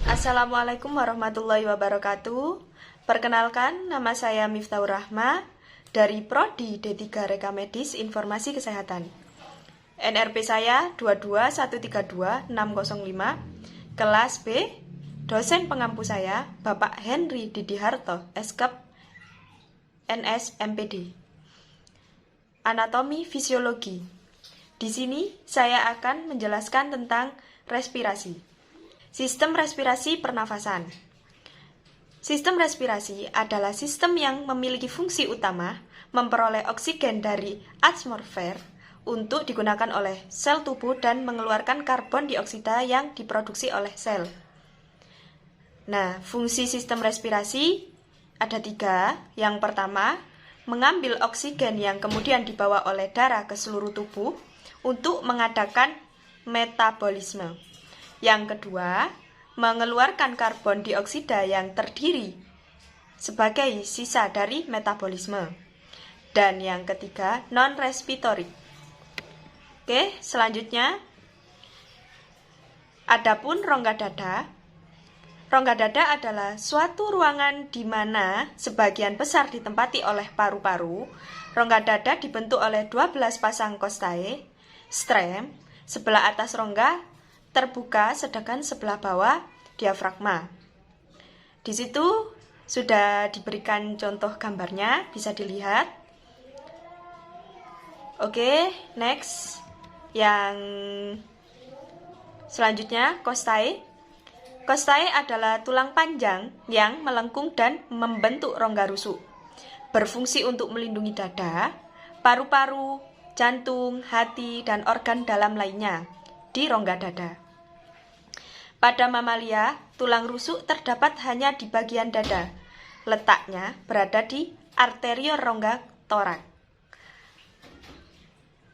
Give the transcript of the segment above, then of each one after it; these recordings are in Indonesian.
Assalamualaikum warahmatullahi wabarakatuh. Perkenalkan, nama saya Miftahur Rahma dari Prodi D3 Reka Medis Informasi Kesehatan. NRP saya 22132-605, kelas B. Dosen pengampu saya Bapak Henry Didiharto, Eskep, NS MPD. Anatomi fisiologi. Di sini saya akan menjelaskan tentang respirasi. Sistem respirasi pernafasan. Sistem respirasi adalah sistem yang memiliki fungsi utama memperoleh oksigen dari atmosfer untuk digunakan oleh sel tubuh dan mengeluarkan karbon dioksida yang diproduksi oleh sel. Nah, fungsi sistem respirasi ada 3. Yang pertama, mengambil oksigen yang kemudian dibawa oleh darah ke seluruh tubuh untuk mengadakan metabolisme. Yang kedua, mengeluarkan karbon dioksida yang terdiri sebagai sisa dari metabolisme. Dan yang ketiga, non-respiratory. Oke, selanjutnya, adapun rongga dada. Rongga dada adalah suatu ruangan di mana sebagian besar ditempati oleh paru-paru. Rongga dada dibentuk oleh 12 pasang kostae, strem, sebelah atas rongga terbuka sedangkan sebelah bawah diafragma. Di situ sudah diberikan contoh gambarnya, bisa dilihat. Oke, next. Yang selanjutnya, kostae. Kostae adalah tulang panjang yang melengkung dan membentuk rongga rusuk. Berfungsi untuk melindungi dada, paru-paru, jantung, hati, dan organ dalam lainnya di rongga dada. Pada mamalia, tulang rusuk terdapat hanya di bagian dada. Letaknya berada di arteriol rongga torak.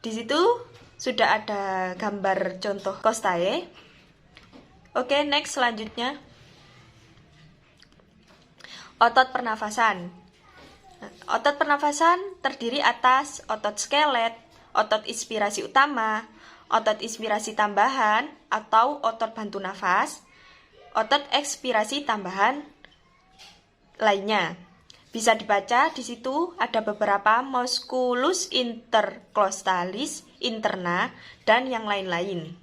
Di situ sudah ada gambar contoh kostae. Oke, next selanjutnya. Otot pernafasan. Otot pernafasan terdiri atas otot skelet, otot inspirasi utama, otot inspirasi tambahan atau otot bantu nafas, otot ekspirasi tambahan lainnya. Bisa dibaca di situ ada beberapa musculus intercostalis, interna, dan yang lain-lain.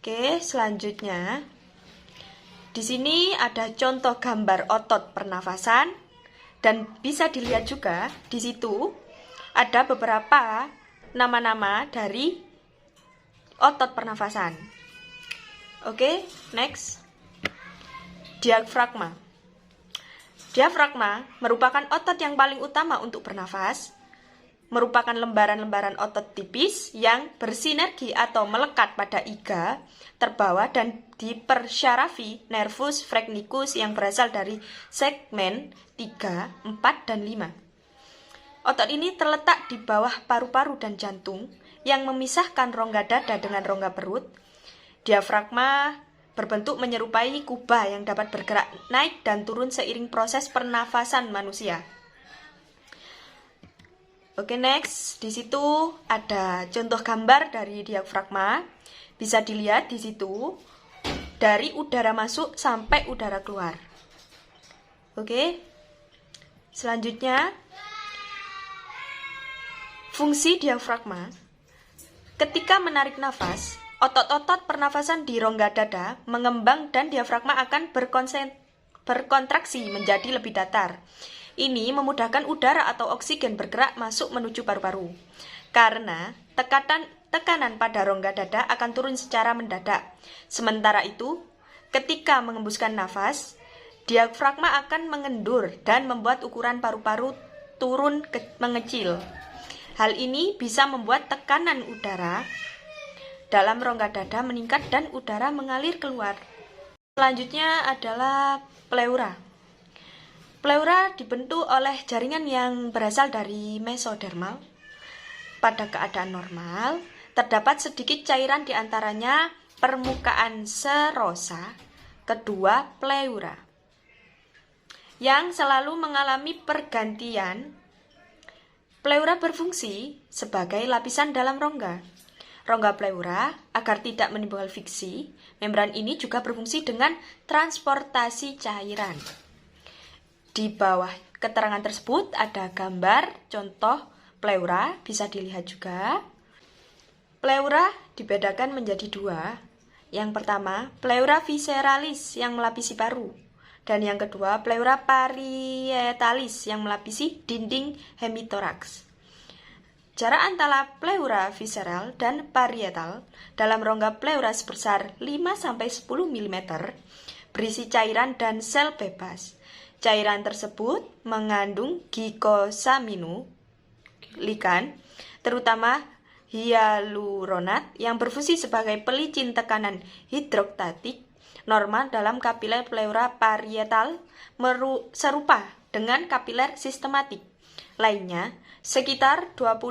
Oke, selanjutnya. Di sini ada contoh gambar otot pernafasan dan bisa dilihat juga di situ ada beberapa nama-nama dari otot pernafasan. Oke, next. Diafragma. Diafragma merupakan otot yang paling utama untuk bernafas. Merupakan lembaran-lembaran otot tipis yang bersinergi atau melekat pada iga, terbawa dan dipersyarafi nervus phreniculus yang berasal dari segmen 3, 4, dan 5. Otot ini terletak di bawah paru-paru dan jantung yang memisahkan rongga dada dengan rongga perut. Diafragma berbentuk menyerupai kubah yang dapat bergerak naik dan turun seiring proses pernafasan manusia. Oke, next. Di situ ada contoh gambar dari diafragma. Bisa dilihat di situ dari udara masuk sampai udara keluar. Oke. Selanjutnya, fungsi diafragma. Ketika menarik nafas, otot-otot pernafasan di rongga dada mengembang dan diafragma akan berkontraksi menjadi lebih datar. Ini memudahkan udara atau oksigen bergerak masuk menuju paru-paru. Karena tekanan pada rongga dada akan turun secara mendadak. Sementara itu, ketika mengembuskan nafas, diafragma akan mengendur dan membuat ukuran paru-paru turun mengecil. Hal ini bisa membuat tekanan udara dalam rongga dada meningkat dan udara mengalir keluar. Selanjutnya adalah pleura. Pleura dibentuk oleh jaringan yang berasal dari mesodermal. Pada keadaan normal, terdapat sedikit cairan di antaranya permukaan serosa, kedua pleura, yang selalu mengalami pergantian. Pleura berfungsi sebagai lapisan dalam rongga. rongga pleura, agar tidak menimbulkan fiksi, membran ini juga berfungsi dengan transportasi cairan. Di bawah keterangan tersebut ada gambar contoh pleura, bisa dilihat juga. Pleura dibedakan menjadi dua. Yang pertama, pleura visceralis yang melapisi paru. Dan yang kedua, pleura parietalis yang melapisi dinding hemitoraks. Jarak antara pleura visceral dan parietal dalam rongga pleura sebesar 5-10 mm berisi cairan dan sel bebas. Cairan tersebut mengandung glycosaminoglycan, terutama hyaluronat yang berfungsi sebagai pelicin tekanan hidroktatik normal dalam kapiler pleura parietal serupa dengan kapiler sistematik lainnya sekitar 25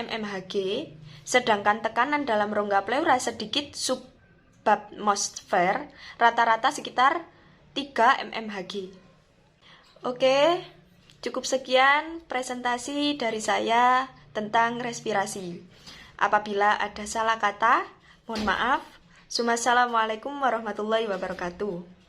mmHg, sedangkan tekanan dalam rongga pleura sedikit subatmosfer, rata-rata sekitar 3 mmHg. Oke, cukup sekian presentasi dari saya tentang respirasi. Apabila ada salah kata, mohon maaf. Assalamualaikum warahmatullahi wabarakatuh.